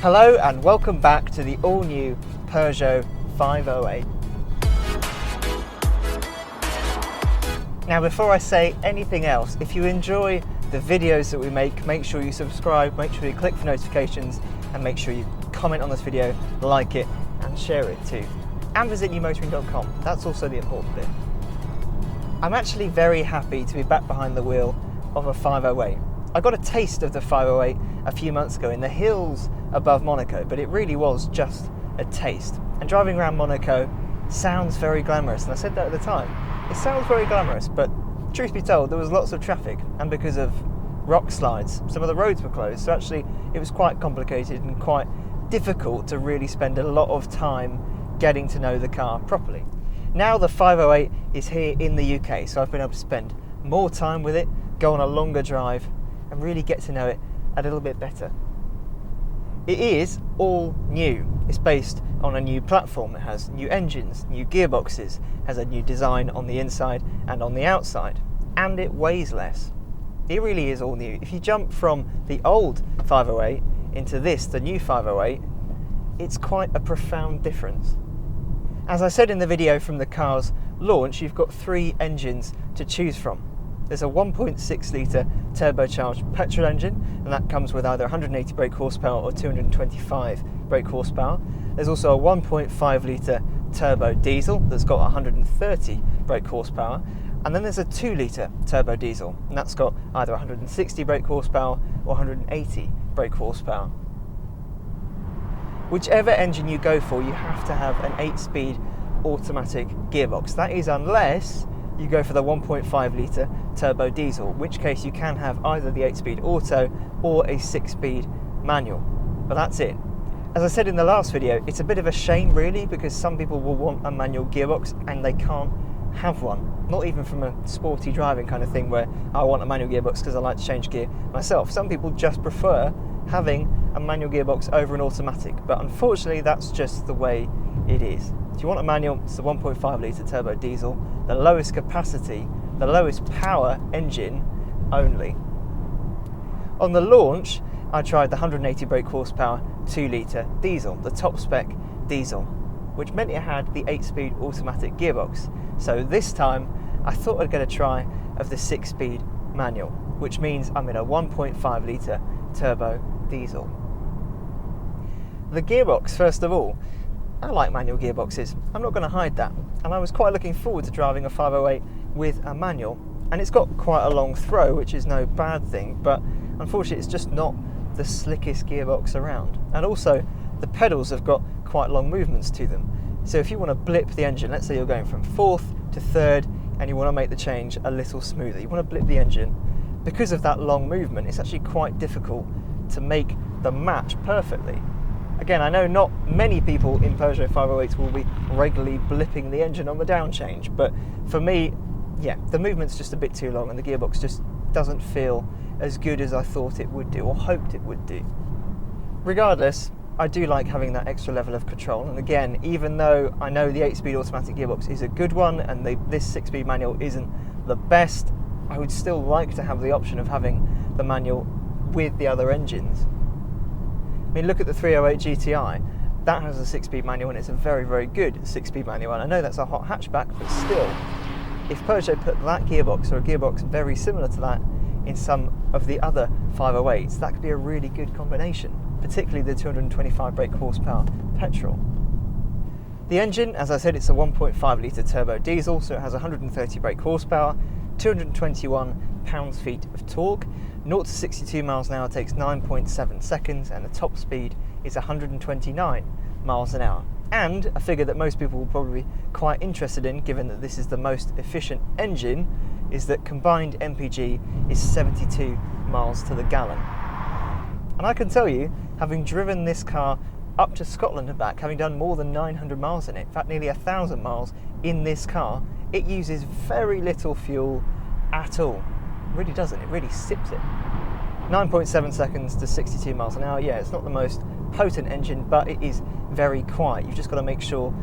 Hello and welcome back to the all-new Peugeot 508. Now before I say anything else, if you enjoy the videos that we make sure you subscribe, make sure you click for notifications, and make sure you comment on this video, like it and share it too. And visit newmotoring.com, that's also the important bit. I'm actually very happy to be back behind the wheel of a 508. I got a taste of the 508 a few months ago in the hills above Monaco, but it really was just a taste. And driving around Monaco sounds very glamorous, and I said that at the time. It sounds very glamorous, but truth be told, there was lots of traffic, and because of rock slides, some of the roads were closed, so actually it was quite complicated and quite difficult to really spend a lot of time getting to know the car properly. Now the 508 is here in the UK, so I've been able to spend more time with it, go on a longer drive, and really get to know it a little bit better. It is all new. It's based on a new platform. It has new engines, new gearboxes, has a new design on the inside and on the outside, and it weighs less. It really is all new. If you jump from the old 508 into this, the new 508, it's quite a profound difference. As I said in the video from the car's launch, you've got three engines to choose from. There's a 1.6 litre turbocharged petrol engine, and that comes with either 180 brake horsepower or 225 brake horsepower. There's also a 1.5 litre turbo diesel that's got 130 brake horsepower, and then there's a 2 litre turbo diesel, and that's got either 160 brake horsepower or 180 brake horsepower. Whichever engine you go for, you have to have an 8-speed automatic gearbox. That is unless you go for the 1.5 litre turbo diesel, in which case you can have either the 8-speed auto or a 6-speed manual, but that's it. As I said in the last video, it's a bit of a shame really, because some people will want a manual gearbox and they can't have one, not even from a sporty driving kind of thing where I want a manual gearbox because I like to change gear myself. Some people just prefer having a manual gearbox over an automatic, but unfortunately that's just the way it is. If you want a manual, it's the 1.5 litre turbo diesel, the lowest capacity, the lowest power engine only. On the launch, I tried the 180 brake horsepower 2 litre diesel, the top spec diesel, which meant it had the 8-speed automatic gearbox. So this time, I thought I'd get a try of the 6-speed manual, which means I'm in a 1.5 litre turbo diesel. The gearbox, first of all, I like manual gearboxes, I'm not going to hide that, and I was quite looking forward to driving a 508 with a manual, and it's got quite a long throw, which is no bad thing, but unfortunately it's just not the slickest gearbox around, and also the pedals have got quite long movements to them, so if you want to blip the engine, let's say you're going from 4th to 3rd and you want to make the change a little smoother, you want to blip the engine, because of that long movement it's actually quite difficult to make the match perfectly. Again, I know not many people in Peugeot 508s will be regularly blipping the engine on the down change, but for me, yeah, the movement's just a bit too long and the gearbox just doesn't feel as good as I thought it would do or hoped it would do. Regardless, I do like having that extra level of control, and again, even though I know the 8-speed automatic gearbox is a good one and this 6-speed manual isn't the best, I would still like to have the option of having the manual with the other engines. I mean, look at the 308 GTI. That has a 6-speed manual and it's a very, very good 6-speed manual. And I know that's a hot hatchback, but still, if Peugeot put that gearbox or a gearbox very similar to that in some of the other 508s, that could be a really good combination, particularly the 225 brake horsepower petrol. The engine, as I said, it's a 1.5 litre turbo diesel, so it has 130 brake horsepower, 221 pounds-feet of torque. 0 to 62 miles an hour takes 9.7 seconds, and the top speed is 129 miles an hour. And a figure that most people will probably be quite interested in, given that this is the most efficient engine, is that combined MPG is 72 miles to the gallon. And I can tell you, having driven this car up to Scotland and back, having done more than 900 miles in it, in fact nearly 1,000 miles in this car, it uses very little fuel at all. It really doesn't, it really sips it. 9.7 seconds to 62 miles an hour, yeah, it's not the most potent engine, but it is very quiet. You've just got to make sure,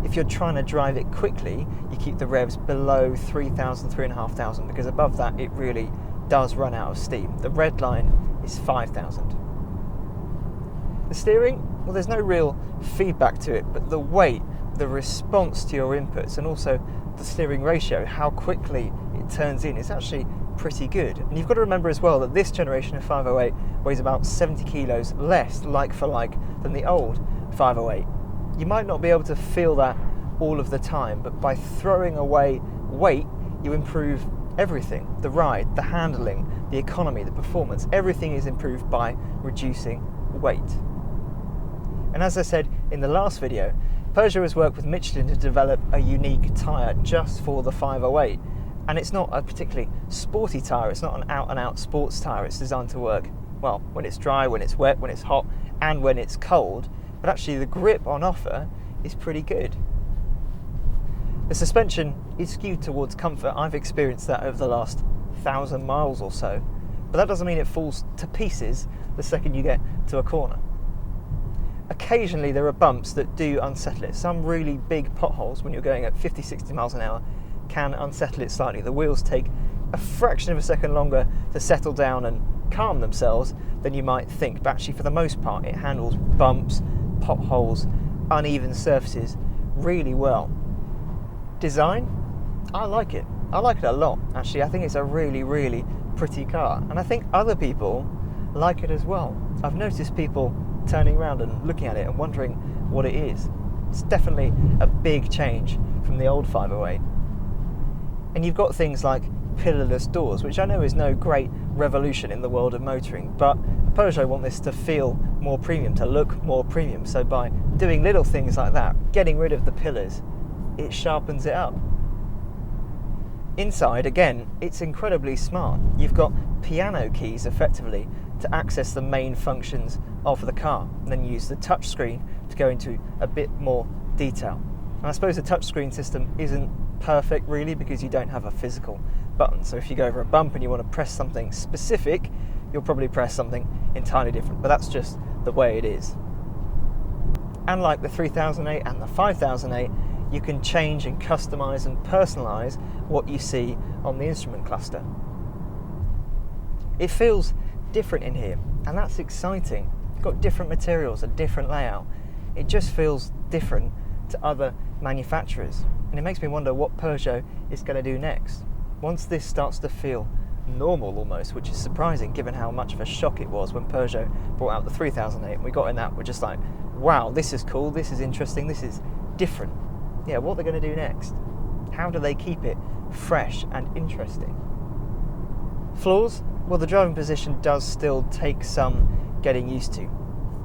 if you're trying to drive it quickly, you keep the revs below 3,000, 3,500, because above that it really does run out of steam. The red line is 5,000. The steering, well, there's no real feedback to it, but the weight, the response to your inputs, and also the steering ratio, how quickly it turns in, is actually pretty good. And you've got to remember as well that this generation of 508 weighs about 70 kilos less, like for like, than the old 508. You might not be able to feel that all of the time, but by throwing away weight, you improve everything. The ride, the handling, the economy, the performance, everything is improved by reducing weight. And as I said in the last video, Peugeot has worked with Michelin to develop a unique tyre just for the 508. And it's not a particularly sporty tyre, it's not an out-and-out sports tyre. It's designed to work, well, when it's dry, when it's wet, when it's hot, and when it's cold. But actually the grip on offer is pretty good. The suspension is skewed towards comfort. I've experienced that over the last 1,000 miles or so. But that doesn't mean it falls to pieces the second you get to a corner. Occasionally there are bumps that do unsettle it. Some really big potholes when you're going at 50-60 miles an hour can unsettle it slightly. The wheels take a fraction of a second longer to settle down and calm themselves than you might think, but actually for the most part it handles bumps, potholes, uneven surfaces really well. Design, I like it. I like it a lot, actually. I think it's a really, really pretty car, and I think other people like it as well. I've noticed people turning around and looking at it and wondering what it is. It's definitely a big change from the old 508. And you've got things like pillarless doors, which I know is no great revolution in the world of motoring, but Peugeot want this to feel more premium, to look more premium. So by doing little things like that, getting rid of the pillars, it sharpens it up. Inside, again, it's incredibly smart. You've got piano keys, effectively, to access the main functions of the car, and then use the touchscreen to go into a bit more detail. And I suppose the touchscreen system isn't perfect, really, because you don't have a physical button. So if you go over a bump and you want to press something specific, you'll probably press something entirely different, but that's just the way it is. And like the 3008 and the 5008, you can change and customize and personalize what you see on the instrument cluster. It feels different in here, and that's exciting. You've got different materials, a different layout. It just feels different to other manufacturers, and it makes me wonder what Peugeot is going to do next. Once this starts to feel normal almost, which is surprising given how much of a shock it was when Peugeot brought out the 3008, and we got in that, we're just like, wow, this is cool, this is interesting, this is different. Yeah, what they're going to do next? How do they keep it fresh and interesting? Flaws? Well, the driving position does still take some getting used to.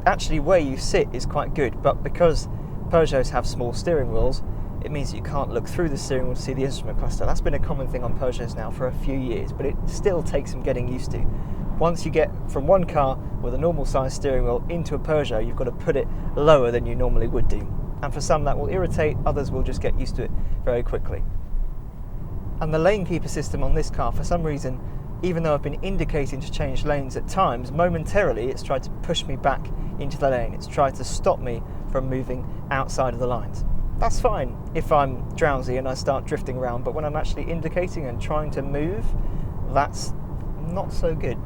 Actually, where you sit is quite good, but because Peugeots have small steering wheels, it means that you can't look through the steering wheel to see the instrument cluster. That's been a common thing on Peugeots now for a few years, but it still takes some getting used to. Once you get from one car with a normal size steering wheel into a Peugeot, you've got to put it lower than you normally would do. And for some that will irritate, others will just get used to it very quickly. And the lane keeper system on this car, for some reason, even though I've been indicating to change lanes at times, momentarily it's tried to push me back into the lane. It's tried to stop me from moving outside of the lines. That's fine if I'm drowsy and I start drifting around, but when I'm actually indicating and trying to move, that's not so good.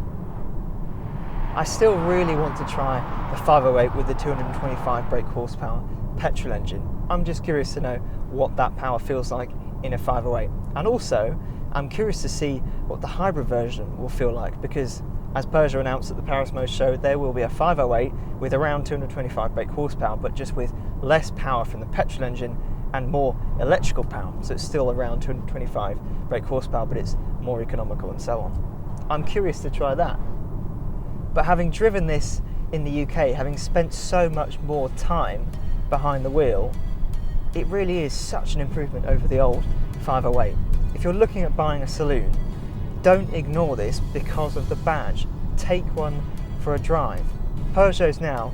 I still really want to try the 508 with the 225 brake horsepower petrol engine. I'm just curious to know what that power feels like in a 508. And also, I'm curious to see what the hybrid version will feel like, because as Peugeot announced at the Paris Motor Show, there will be a 508 with around 225 brake horsepower, but just with less power from the petrol engine and more electrical power. So it's still around 225 brake horsepower, but it's more economical and so on. I'm curious to try that. But having driven this in the UK, having spent so much more time behind the wheel, it really is such an improvement over the old 508. If you're looking at buying a saloon, don't ignore this because of the badge. Take one for a drive. Peugeot's now,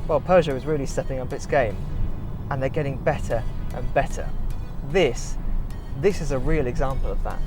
well, Peugeot is really stepping up its game, and they're getting better and better. This is a real example of that.